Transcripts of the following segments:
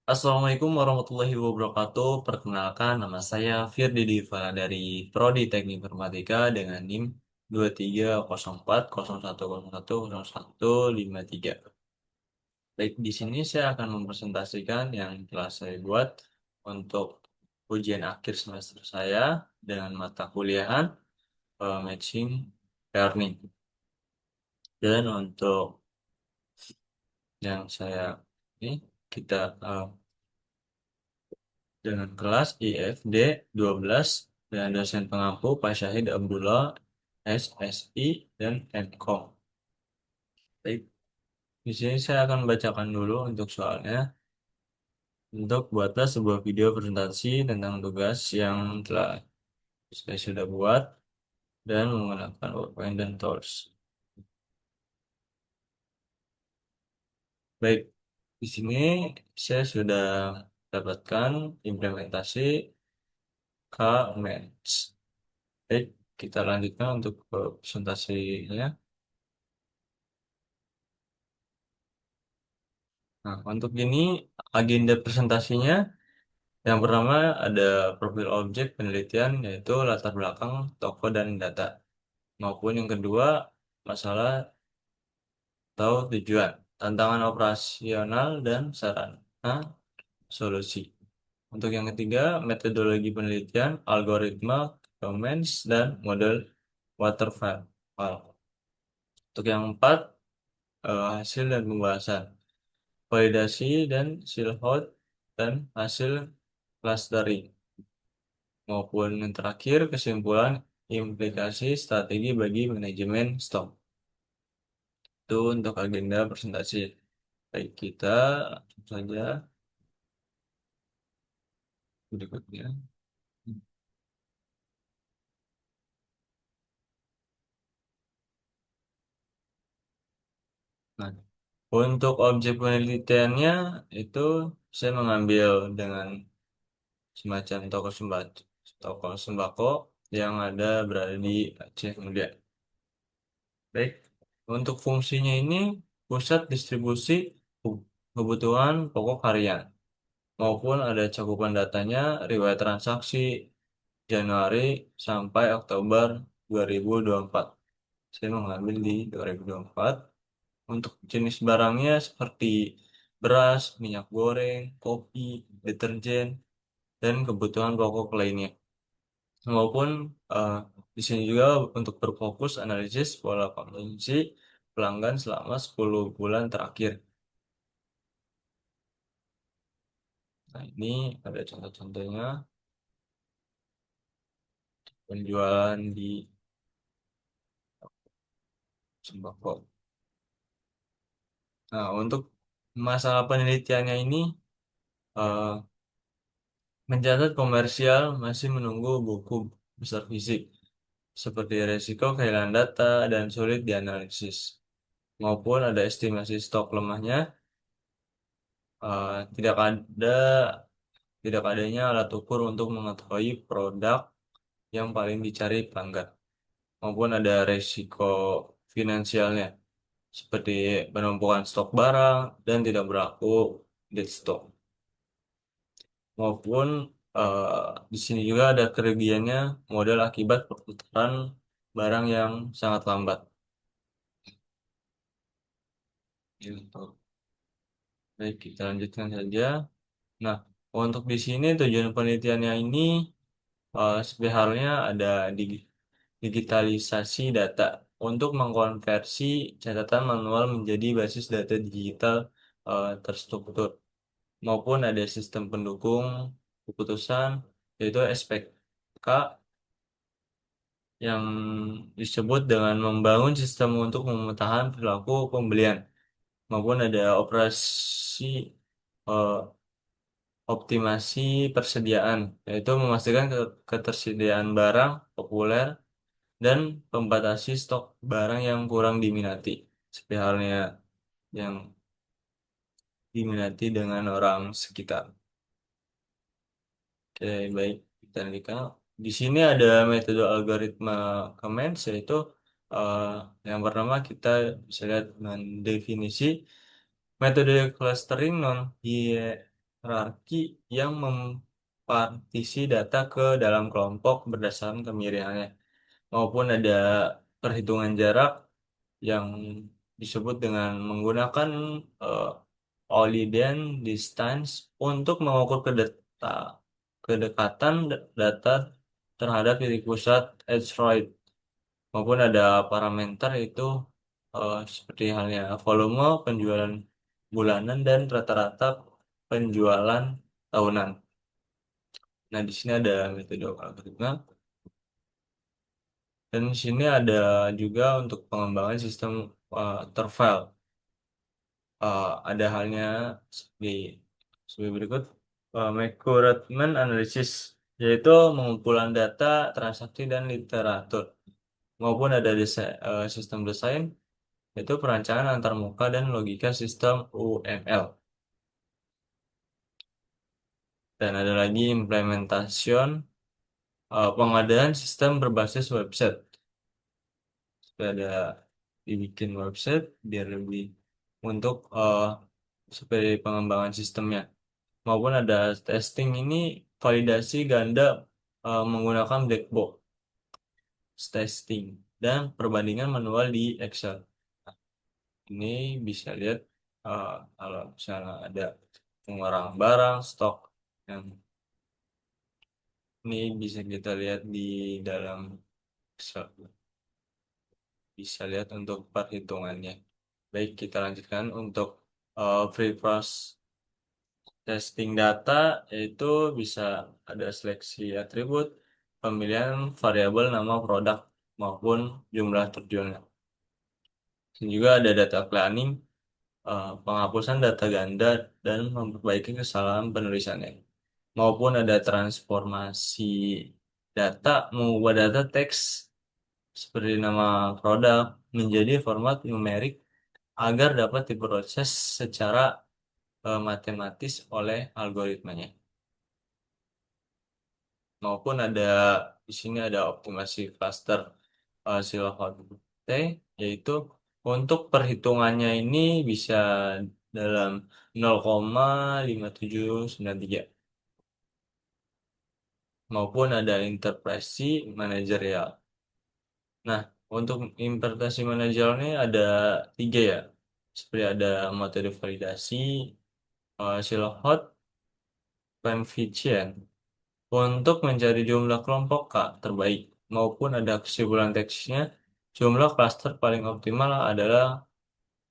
Assalamualaikum warahmatullahi wabarakatuh. Perkenalkan, nama saya Firdy Diva dari Prodi Teknik Informatika dengan NIM 230401010153. Baik, di sini saya akan mempresentasikan yang telah saya buat untuk ujian akhir semester saya dengan mata kuliahan Matching Learning. Dan untuk yang saya ini kita dengan kelas IFD 12 dan dosen pengampu Pak Syahid Abdullah SSI dan MKOM. Baik, di sini saya akan membacakan dulu untuk soalnya. Untuk buatlah sebuah video presentasi tentang tugas yang telah saya sudah buat dan menggunakan PowerPoint dan Tools. Baik, di sini saya sudah dapatkan implementasi K-Match. Baik, kita lanjutkan untuk presentasinya. Nah, untuk ini agenda presentasinya yang pertama ada profil objek penelitian yaitu latar belakang toko dan data maupun yang kedua masalah atau tujuan, tantangan operasional dan sarana solusi. Untuk yang ketiga metodologi penelitian, algoritma, domains dan model waterfall. Untuk yang keempat hasil dan pembahasan, validasi dan silhouette dan hasil clustering, maupun yang terakhir kesimpulan implikasi strategi bagi manajemen stok. Itu untuk agenda presentasi. Baik, kita langsung saja berikutnya. Nah, untuk objek penelitiannya itu saya mengambil dengan semacam toko sembako yang ada berada di Aceh Mulia. Baik, untuk fungsinya ini pusat distribusi kebutuhan pokok harian maupun ada cakupan datanya riwayat transaksi Januari sampai Oktober 2024. Saya mengambil di 2024. Untuk jenis barangnya seperti beras, minyak goreng, kopi, deterjen, dan kebutuhan pokok lainnya. Maupun eh, di sini juga untuk berfokus analisis pola konsumsi pelanggan selama 10 bulan terakhir. Nah, ini ada contoh-contohnya penjualan di sembako. Nah, untuk masalah penelitiannya ini eh, mencatat komersial masih menunggu buku besar fisik seperti resiko kehilangan data dan sulit dianalisis maupun ada estimasi stok lemahnya, tidak ada tidak adanya alat ukur untuk mengetahui produk yang paling dicari pelanggan maupun ada resiko finansialnya seperti penumpukan stok barang dan tidak berlaku dead stock maupun di sini juga ada kerugiannya modal akibat perputaran barang yang sangat lambat. Gitu. Baik, kita lanjutkan saja. Nah, untuk di sini tujuan penelitiannya ini sebenarnya ada digitalisasi data untuk mengkonversi catatan manual menjadi basis data digital terstruktur maupun ada sistem pendukung keputusan yaitu SPK yang disebut dengan membangun sistem untuk memetakan perilaku pembelian maupun ada operasi eh, optimasi persediaan, yaitu memastikan ketersediaan barang populer dan membatasi stok barang yang kurang diminati, seperti halnya yang diminati dengan orang sekitar. Oke, baik, kita lanjutkan. Di sini ada metode algoritma comments, yaitu eh, yang pertama kita bisa lihat dengan definisi metode clustering non hierarki yang mempartisi data ke dalam kelompok berdasarkan kemiripannya, maupun ada perhitungan jarak yang disebut dengan menggunakan eh, Euclidean distance untuk mengukur kedekatan data terhadap titik pusat asteroid, maupun ada parameter itu seperti halnya volume penjualan bulanan dan rata-rata penjualan tahunan. Nah, di sini ada metode algoritma, dan di sini ada juga untuk pengembangan sistem terfile. Ada halnya di sebagai berikut, macro-Rathmann analysis, yaitu pengumpulan data, transaksi, dan literatur, maupun ada sistem desain, yaitu perancangan antarmuka dan logika sistem UML. Dan ada lagi implementation, pengadaan sistem berbasis website. Ada dibikin website biar lebih untuk seperti pengembangan sistemnya, maupun ada testing ini validasi ganda menggunakan black box testing dan perbandingan manual di Excel. Ini bisa lihat kalau misalnya ada pengurangan barang stok, yang ini bisa kita lihat di dalam Excel, bisa lihat untuk perhitungannya. Baik, kita lanjutkan untuk free process testing data, yaitu bisa ada seleksi atribut, pemilihan variabel nama produk, maupun jumlah terjunnya. Dan juga ada data cleaning, penghapusan data ganda dan memperbaiki kesalahan penulisannya. Maupun ada transformasi data, mengubah data teks seperti nama produk menjadi format numerik agar dapat diproses secara matematis oleh algoritmanya. Maupun ada di sini ada optimasi cluster Silhouette T, yaitu untuk perhitungannya ini bisa dalam 0,5793, maupun ada interpretasi manajerial. Nah, untuk interpretasi manajerial ini ada tiga ya, seperti ada metode validasi, Silhouette coefficient untuk mencari jumlah kelompok K terbaik, maupun ada kesimpulan teksnya, jumlah klaster paling optimal adalah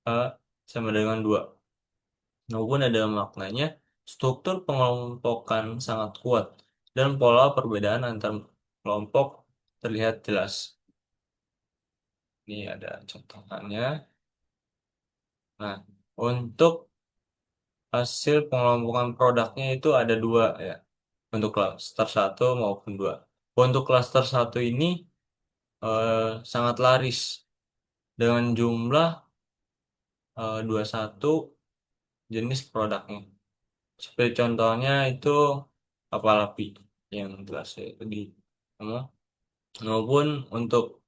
K sama dengan 2. Maupun ada maknanya, struktur pengelompokan sangat kuat dan pola perbedaan antar kelompok terlihat jelas. Ini ada contohannya. Nah, untuk hasil pengelompokan produknya itu ada dua ya, untuk klaster satu maupun dua. Untuk klaster satu ini sangat laris dengan jumlah 21 jenis produknya. Seperti contohnya itu kapal api yang telah saya tadi ngomong. Maupun untuk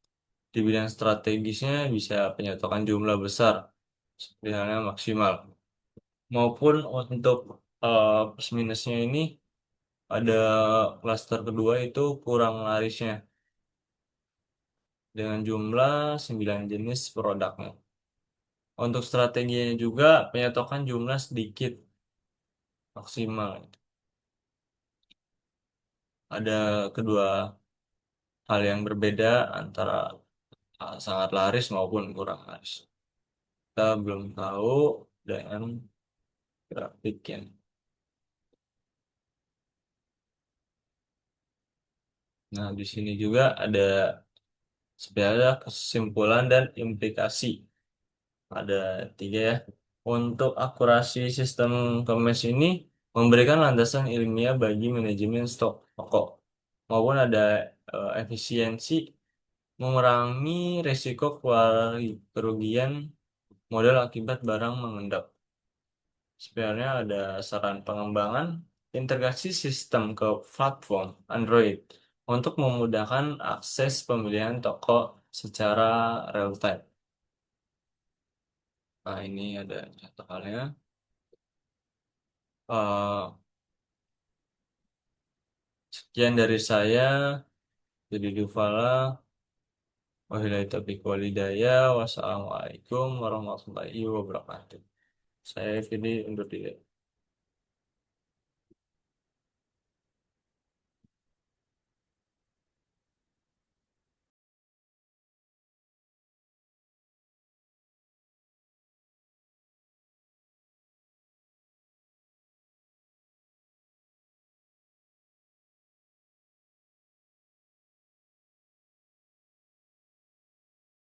di bidang strategisnya bisa penyetokan jumlah besar, seperti halnya maksimal. Maupun untuk plus minusnya ini ada klaster kedua itu kurang larisnya dengan jumlah 9 jenis produknya. Untuk strateginya juga penyetokan jumlah sedikit maksimal. Ada kedua hal yang berbeda antara sangat laris maupun kurang laris. Kita belum tahu dengan grafiknya. Nah, di sini juga ada sebenarnya kesimpulan dan implikasi. Ada tiga ya. Untuk akurasi sistem kemes ini memberikan landasan ilmiah bagi manajemen stok pokok, maupun ada efisiensi mengurangi risiko kerugian modal akibat barang mengendap. Sebenarnya ada saran pengembangan integrasi sistem ke platform Android untuk memudahkan akses pemilihan toko secara real time. Nah, ini ada contoh halnya. Eh, Sekian dari saya. Jadi Dufala. Wabillahi taufiq walhidayah. Wassalamualaikum warahmatullahi wabarakatuh. Saya Vidi undur diri.